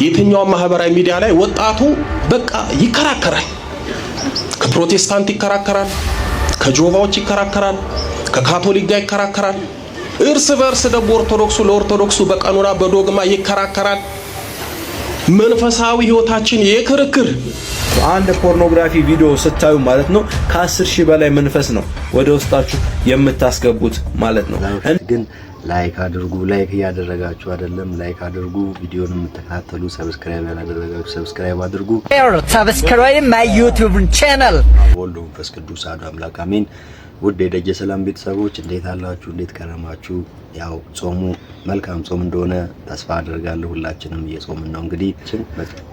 የትኛው ማህበራዊ ሚዲያ ላይ ወጣቱ በቃ ይከራከራል። ከፕሮቴስታንት ይከራከራል፣ ከጆቫዎች ይከራከራል፣ ከካቶሊክ ጋር ይከራከራል። እርስ በርስ ደግሞ ኦርቶዶክሱ ለኦርቶዶክሱ በቀኑና በዶግማ ይከራከራል። መንፈሳዊ ህይወታችን የክርክር አንድ ፖርኖግራፊ ቪዲዮ ስታዩ ማለት ነው ከ10 ሺህ በላይ መንፈስ ነው ወደ ውስጣችሁ የምታስገቡት ማለት ነው። ግን ላይክ አድርጉ። ላይክ ያደረጋችሁ አይደለም ላይክ አድርጉ። ቪዲዮውን የምትከታተሉ ሰብስክራይብ ያላደረጋችሁ ሰብስክራይብ አድርጉ። ሰብስክራይብ ማይ ዩቲዩብ ቻናል። ወልድ መንፈስ ቅዱስ አሐዱ አምላክ አሜን። ውድ የደጀ ሰላም ቤተሰቦች እንዴት አላችሁ? እንዴት ከረማችሁ? ያው ጾሙ መልካም ጾም እንደሆነ ተስፋ አደርጋለሁ። ሁላችንም እየጾምን ነው። እንግዲህ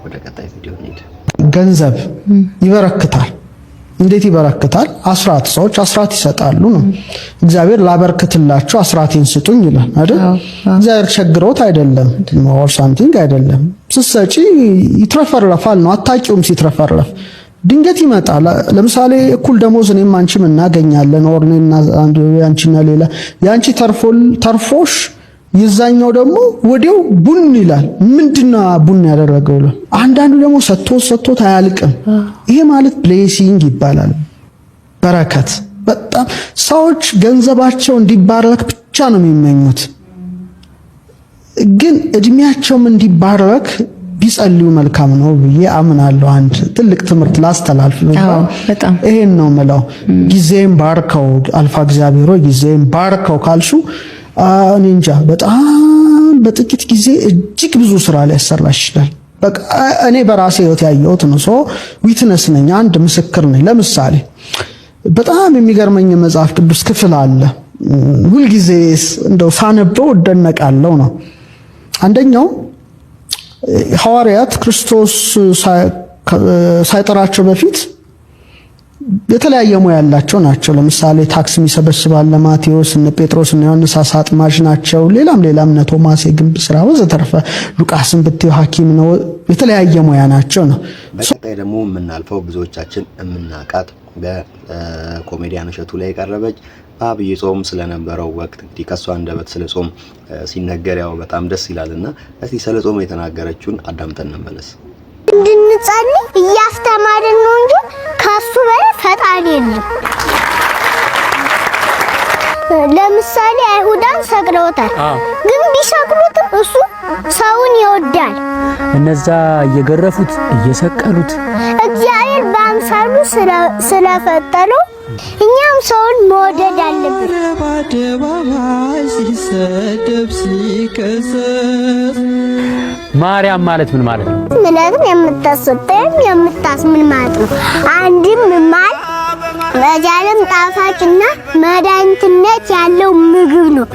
ወደ ቀጣይ ቪዲዮ እንሂድ። ገንዘብ ይበረክታል። እንዴት ይበረክታል? አስራት ሰዎች አስራት ይሰጣሉ ነው። እግዚአብሔር ላበርክትላችሁ አስራቴን ስጡኝ ይላል አይደል? እግዚአብሔር ቸግሮት አይደለም ኦር ሳምቲንግ አይደለም። ስትሰጪ ይትረፈረፋል ነው። አታቂውም ሲትረፈረፍ ድንገት ይመጣል። ለምሳሌ እኩል ደሞዝ እኔም አንቺም እናገኛለን ኦር እኔና አንቺና ሌላ ያንቺ ተርፎሽ ይዛኛው ደግሞ ወዲያው ቡን ይላል። ምንድነው ቡን ያደረገው? አንዳንዱ ደግሞ ሰጥቶት አያልቅም። ይሄ ማለት ብሌሲንግ ይባላል፣ በረከት። በጣም ሰዎች ገንዘባቸው እንዲባረክ ብቻ ነው የሚመኙት፣ ግን እድሜያቸውም እንዲባረክ ቢጸልዩ መልካም ነው ብዬ አምናለሁ። አንድ ትልቅ ትምህርት ላስተላልፍ ነው። ይሄን ነው የምለው። ጊዜን ባርከው አልፋ እግዚአብሔር ሆይ ጊዜን ባርከው ካልሹ እኔ እንጃ በጣም በጥቂት ጊዜ እጅግ ብዙ ስራ ላይ ያሰራሽ ይችላል። በቃ እኔ በራሴ ህይወት ያየሁት ነው። ሶ ዊትነስ ነኝ፣ አንድ ምስክር ነኝ። ለምሳሌ በጣም የሚገርመኝ መጽሐፍ ቅዱስ ክፍል አለ። ሁልጊዜ እንደው ሳነበው እደነቃለሁ ነው። አንደኛው ሐዋርያት ክርስቶስ ሳይጠራቸው በፊት የተለያየ ሙያ ያላቸው ናቸው። ለምሳሌ ታክስ የሚሰበስባል ለማቴዎስ፣ እነ ጴጥሮስ እና ዮሐንስ አሳ አጥማጅ ናቸው። ሌላም እነ ቶማስ የግንብ ስራ ወዘተርፈ፣ ሉቃስን ብትዩ ሐኪም ነው። የተለያየ ሙያ ናቸው ነው። በቀጣይ ደግሞ የምናልፈው ብዙዎቻችን የምናውቃት በኮሜዲያን እሸቱ ላይ የቀረበች በአብይ ጾም ስለነበረው ወቅት እንግዲህ ከሷ አንደበት ስለ ጾም ሲነገር ያው በጣም ደስ ይላልና እስቲ ስለ ጾም የተናገረችውን አዳምጠን እንመለስ። እንድንጸልይ እያስተማረን ነው እንጂ ከሱ በላይ ፈጣሪ የለም። ለምሳሌ አይሁዳን ሰቅለውታል፣ ግን ቢሰቅሉትም እሱ ሰውን ይወዳል። እነዛ እየገረፉት እየሰቀሉት እግዚአብሔር በአምሳሉ ስለፈጠረው እኛም ሰውን መውደድ አለብን። ማርያም ማለት ምን ማለት ነው? ምንም የምታሰጠኝ የምታስምን ማለት ነው። አንድም ማል በጃለም ጣፋጭና መድኃኒትነት ያለው ምግብ ነው።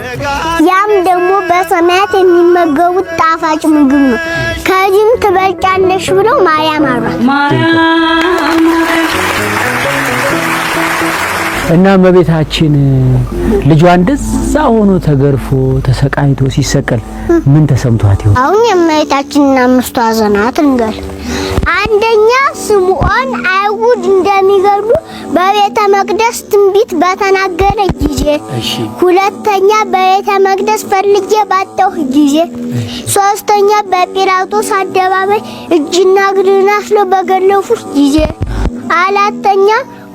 ያም ደግሞ በሰማያት የሚመገቡት ጣፋጭ ምግብ ነው። ከዚህም ትበልጫለሽ ብለው ማርያም አሏት። እና እመቤታችን ልጇ እንደዛ ሆኖ ተገርፎ ተሰቃይቶ ሲሰቀል ምን ተሰምቷት ይሆን? አሁን የእመቤታችንን አምስቱ ሐዘናት እንገል። አንደኛ ስምዖን አይሁድ እንደሚገድሉ በቤተ መቅደስ ትንቢት በተናገረ ጊዜ፣ ሁለተኛ በቤተ መቅደስ ፈልጌ ባጣሁ ጊዜ፣ ሶስተኛ በጲላጦስ አደባባይ እጅና እግርን አስለው በገረፉት ጊዜ፣ አራተኛ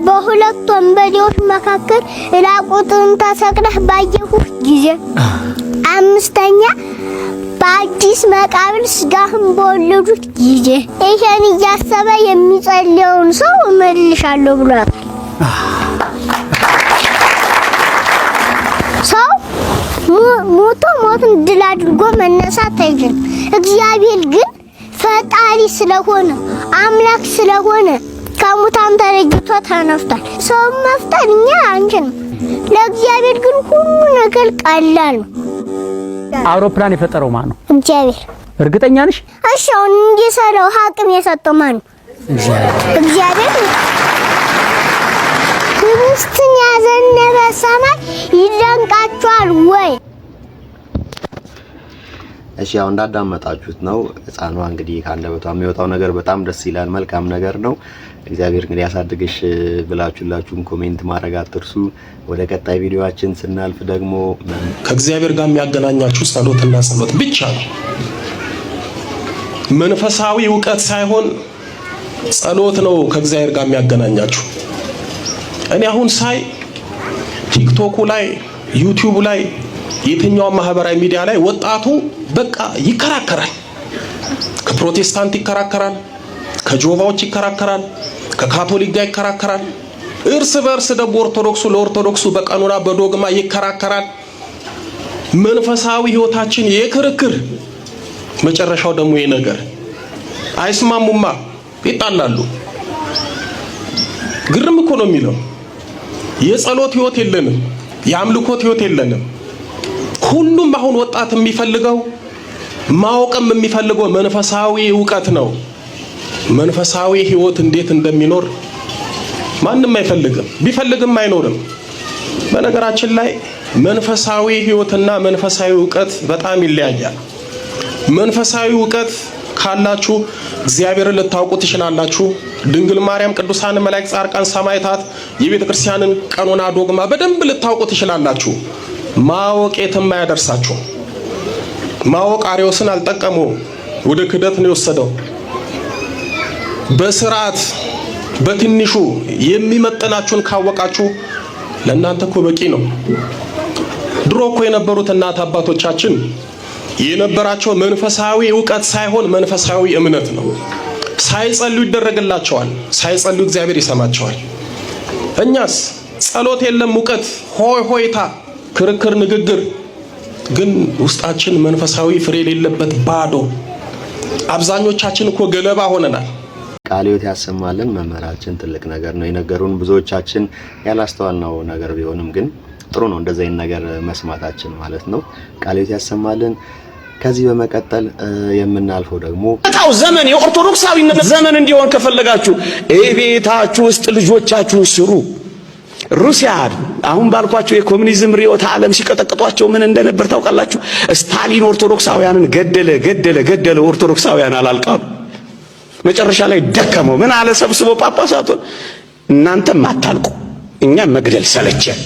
በሁለት ወንበዴዎች መካከል ራቁትን ተሰቅለህ ባየሁህ ጊዜ፣ አምስተኛ በአዲስ መቃብር ስጋህን በወለዱት ጊዜ። ይሄን እያሰበ የሚጸልየውን ሰው እመልሻለሁ ብሏል። ሰው ሞትን ድል አድርጎ መነሳት አይችልም። እግዚአብሔር ግን ፈጣሪ ስለሆነ አምላክ ስለሆነ ከሙታን ተለይቶ ተነስቷል። ሰው መፍጠር እኛ አንችልም፣ ለእግዚአብሔር ግን ሁሉ ነገር ቀላል ነው። አውሮፕላን የፈጠረው ማን ነው? እግዚአብሔር። እርግጠኛ ነሽ? እሺ፣ አሁን እንዲሰራው አቅም የሰጠው ማን ነው? እግዚአብሔር። ህብስትን ያዘነበ ሰማይ ይደንቃችኋል ወይ? እሺ ያው እንዳዳመጣችሁት ነው። ህፃኗ እንግዲህ ከአንደበቷ የሚወጣው ነገር በጣም ደስ ይላል፣ መልካም ነገር ነው። እግዚአብሔር እንግዲህ ያሳድግሽ ብላችሁላችሁም ኮሜንት ማድረግ አትርሱ። ወደ ቀጣይ ቪዲዮአችን ስናልፍ ደግሞ ከእግዚአብሔር ጋር የሚያገናኛችሁ ጸሎትና ጸሎት ብቻ ነው። መንፈሳዊ ዕውቀት ሳይሆን ጸሎት ነው ከእግዚአብሔር ጋር የሚያገናኛችሁ። እኔ አሁን ሳይ ቲክቶክ ላይ ዩቲዩብ ላይ የትኛው ማህበራዊ ሚዲያ ላይ ወጣቱ በቃ ይከራከራል። ከፕሮቴስታንት ይከራከራል፣ ከጆቫዎች ይከራከራል፣ ከካቶሊክ ጋር ይከራከራል። እርስ በርስ ደግሞ ኦርቶዶክሱ ለኦርቶዶክሱ በቀኖና በዶግማ ይከራከራል። መንፈሳዊ ህይወታችን የክርክር መጨረሻው ደግሞ ይሄ ነገር አይስማሙማ፣ ይጣላሉ። ግርም እኮ ነው የሚለው። የጸሎት ህይወት የለንም፣ የአምልኮት ህይወት የለንም። ሁሉም አሁን ወጣት የሚፈልገው ማወቅም የሚፈልገው መንፈሳዊ ዕውቀት ነው። መንፈሳዊ ህይወት እንዴት እንደሚኖር ማንም አይፈልግም፣ ቢፈልግም አይኖርም። በነገራችን ላይ መንፈሳዊ ህይወትና መንፈሳዊ ዕውቀት በጣም ይለያያል። መንፈሳዊ ዕውቀት ካላችሁ እግዚአብሔርን ልታውቁ ትችላላችሁ። ድንግል ማርያም፣ ቅዱሳን መላእክት፣ ጻድቃን፣ ሰማዕታት የቤተ ክርስቲያንን ቀኖና ዶግማ በደንብ ልታውቁ ትችላላችሁ። ማወቅ የትም አያደርሳችሁ። ማወቅ አርዮስን አልጠቀመው፣ ወደ ክደት ነው የወሰደው። በስርዓት በትንሹ የሚመጥናችሁን ካወቃችሁ ለእናንተ እኮ በቂ ነው። ድሮ እኮ የነበሩት እናት አባቶቻችን የነበራቸው መንፈሳዊ ዕውቀት ሳይሆን መንፈሳዊ እምነት ነው። ሳይጸልዩ ይደረግላቸዋል፣ ሳይጸልዩ እግዚአብሔር ይሰማቸዋል። እኛስ ጸሎት የለም፣ ዕውቀት፣ ሆይ ሆይታ፣ ክርክር፣ ንግግር፣ ግን ውስጣችን መንፈሳዊ ፍሬ የሌለበት ባዶ። አብዛኞቻችን እኮ ገለባ ሆነናል። ቃለ ሕይወት ያሰማልን። መምህራችን ትልቅ ነገር ነው የነገሩን። ብዙዎቻችን ያላስተዋልነው ነገር ቢሆንም ግን ጥሩ ነው እንደዚህ አይነት ነገር መስማታችን ማለት ነው። ቃለ ሕይወት ያሰማልን። ከዚህ በመቀጠል የምናልፈው ደግሞ ታው ዘመን የኦርቶዶክሳዊነት ዘመን እንዲሆን ከፈለጋችሁ ቤታችሁ ውስጥ ልጆቻችሁን ስሩ። ሩሲያ አሁን ባልኳችሁ የኮሙኒዝም ርዕዮተ ዓለም ሲቀጠቅጧቸው ምን እንደነበር ታውቃላችሁ? ስታሊን ኦርቶዶክሳውያንን ገደለ። ኦርቶዶክሳውያን አላልቃሉ። መጨረሻ ላይ ደከመው። ምን አለ ሰብስቦ ጳጳሳቱን፣ እናንተም አታልቁ፣ እኛም መግደል ሰለቸን።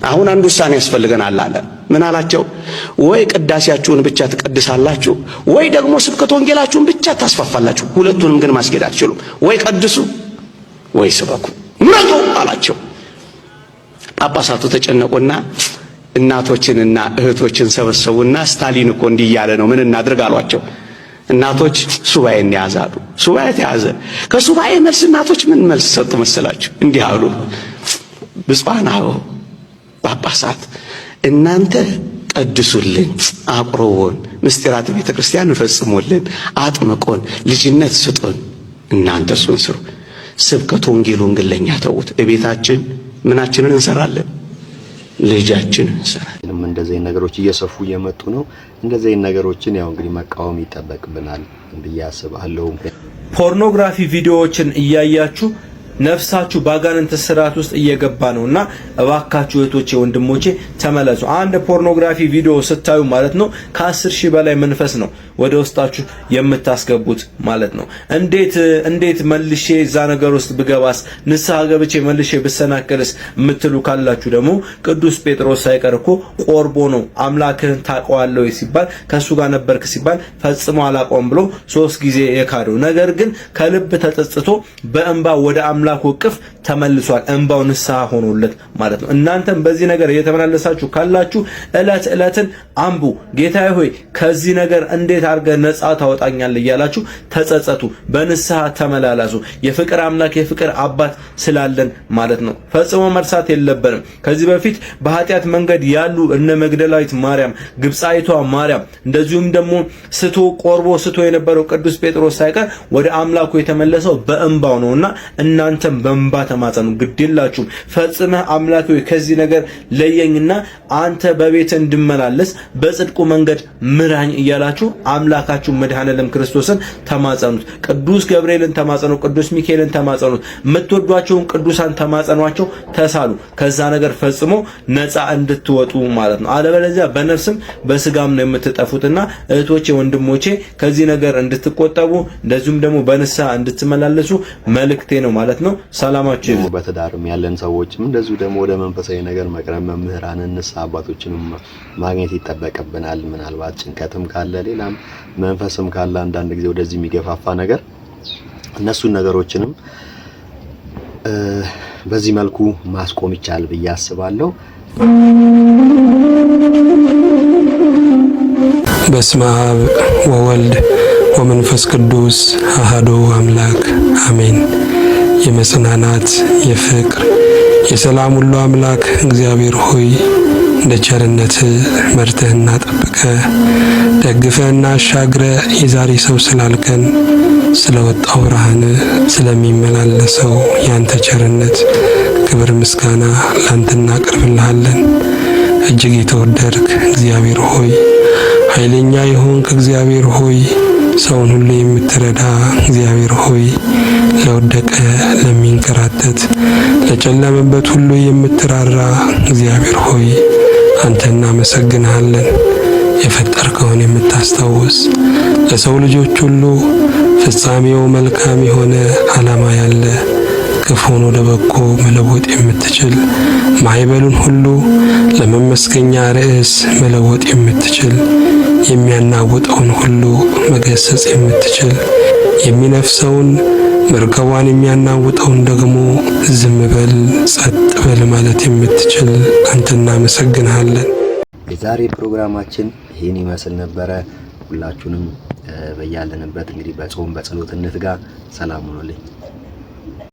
አሁን አንድ ውሳኔ ያስፈልገናል አለ። ምን አላቸው? ወይ ቅዳሴያችሁን ብቻ ትቀድሳላችሁ፣ ወይ ደግሞ ስብከተ ወንጌላችሁን ብቻ ታስፋፋላችሁ። ሁለቱንም ግን ማስጌድ አትችሉም። ወይ ቀድሱ ወይ ስበኩ፣ ምረጡ አላቸው። ጳጳሳቱ ተጨነቁና እናቶችንና እህቶችን ሰበሰቡና ስታሊን እኮ እንዲህ እያለ ነው፣ ምን እናድርግ አሏቸው። እናቶች ሱባኤ ያዛሉ። ሱባኤ ተያዘ። ከሱባኤ መልስ እናቶች ምን መልስ ሰጡ መሰላችሁ? እንዲህ አሉ። ብፁዓን አበው ጳጳሳት እናንተ ቀድሱልን፣ አቁርቦን፣ ምስጢራተ ቤተ ክርስቲያን ፈጽሞልን፣ አጥምቆን፣ ልጅነት ስጡን። እናንተ እሱን ስሩ። ስብከተ ወንጌሉን ግን ለኛ ተውት። እቤታችን ምናችንን እንሰራለን? ልጃችንን እንሰራለን። እንደዚህ ነገሮች እየሰፉ እየመጡ ነው። እንደዚህ ነገሮችን ያው እንግዲህ መቃወም ይጠበቅብናል ብዬ አስባለሁ። ፖርኖግራፊ ቪዲዮዎችን እያያችሁ ነፍሳችሁ ባጋንንት ስርዓት ውስጥ እየገባ ነውና እባካችሁ እህቶቼ ወንድሞቼ ተመለሱ። አንድ ፖርኖግራፊ ቪዲዮ ስታዩ ማለት ነው ከ10,000 በላይ መንፈስ ነው ወደ ውስጣችሁ የምታስገቡት ማለት ነው። እንዴት መልሼ እዛ ነገር ውስጥ ብገባስ፣ ንስሐ ገብቼ መልሼ ብሰናከልስ የምትሉ ካላችሁ ደግሞ ቅዱስ ጴጥሮስ ሳይቀር እኮ ቆርቦ ነው አምላክህን ታውቀዋለህ ሲባል ከሱ ጋር ነበርክ ሲባል ፈጽሞ አላውቀውም ብሎ 3 ጊዜ የካደው ነገር ግን ከልብ ተጸጽቶ በእንባ ወደ አምላኩ እቅፍ ተመልሷል። እንባው ንስሐ ሆኖለት ማለት ነው። እናንተም በዚህ ነገር እየተመላለሳችሁ ካላችሁ እለትን አንቡ። ጌታዬ ሆይ ከዚህ ነገር እንዴት አድርገህ ነፃ ታወጣኛለህ እያላችሁ ተጸጸቱ፣ በንስሐ ተመላለሱ። የፍቅር አምላክ የፍቅር አባት ስላለን ማለት ነው። ፈጽሞ መርሳት የለብንም። ከዚህ በፊት በኃጢአት መንገድ ያሉ እነ መግደላዊት ማርያም፣ ግብፃዊቷ ማርያም እንደዚሁም ደግሞ ቆርቦ ስቶ የነበረው ቅዱስ ጴጥሮስ ሳይቀር ወደ አምላኩ የተመለሰው በእንባው ነውና እናንተም በእንባ ተማጸኑ። ግድላችሁም ፈጽመህ አምላክ ሆይ ከዚህ ነገር ለየኝና አንተ በቤት እንድመላለስ በጽድቁ መንገድ ምራኝ እያላችሁ አምላካችሁ መድኃኔዓለም ክርስቶስን ተማጸኑት። ቅዱስ ገብርኤልን ተማጸኑ፣ ቅዱስ ሚካኤልን ተማጸኑት። የምትወዷቸውን ቅዱሳን ተማጸኗቸው፣ ተሳሉ። ከዛ ነገር ፈጽሞ ነፃ እንድትወጡ ማለት ነው። አለበለዚያ በነፍስም በስጋም ነው የምትጠፉትና እህቶቼ ወንድሞቼ ከዚህ ነገር እንድትቆጠቡ እንደዚሁም ደግሞ በንስሐ እንድትመላለሱ መልእክቴ ነው ማለት ነው። ነው። ሰላማችሁ ይብዛ። በትዳርም ያለን ሰዎችም እንደዚሁ ደግሞ ወደ መንፈሳዊ ነገር መቅረብ መምህራንን ንስሐ አባቶችንም ማግኘት ይጠበቅብናል። ምናልባት ጭንቀትም ካለ ሌላም መንፈስም ካለ አንዳንድ ጊዜ ወደዚህ የሚገፋፋ ነገር እነሱን ነገሮችንም በዚህ መልኩ ማስቆም ይቻላል ብዬ አስባለሁ። በስመ አብ ወወልድ ወመንፈስ ቅዱስ አሐዱ አምላክ አሜን። የመጽናናት የፍቅር የሰላም ሁሉ አምላክ እግዚአብሔር ሆይ እንደ ቸርነት መርተህና ጠብቀህ ደግፈህና አሻግረህ የዛሬ ሰው ስላልከን ስለወጣው ብርሃን ስለሚመላለሰው ያንተ ቸርነት ክብር ምስጋና ላንተ እናቀርብልሃለን። እጅግ የተወደድክ እግዚአብሔር ሆይ ኃይለኛ የሆንክ እግዚአብሔር ሆይ ሰውን ሁሉ የምትረዳ እግዚአብሔር ሆይ ለወደቀ ለሚንከራተት ለጨለመበት ሁሉ የምትራራ እግዚአብሔር ሆይ አንተ እናመሰግንሃለን። የፈጠርከውን የምታስታውስ ለሰው ልጆች ሁሉ ፍጻሜው መልካም የሆነ ዓላማ ያለ ክፉን ወደ በጎ መለወጥ የምትችል ማዕበሉን ሁሉ ለመመስገኛ ርዕስ መለወጥ የምትችል የሚያናውጠውን ሁሉ መገሰጽ የምትችል የሚነፍሰውን መርከቧን የሚያናውጠውን ደግሞ ዝም በል ጸጥ በል ማለት የምትችል አንተ እናመሰግንሃለን። የዛሬ ፕሮግራማችን ይህን ይመስል ነበረ። ሁላችሁንም በያለንበት እንግዲህ በጾም በጸሎት እንትጋ። ሰላም ሁኑልኝ።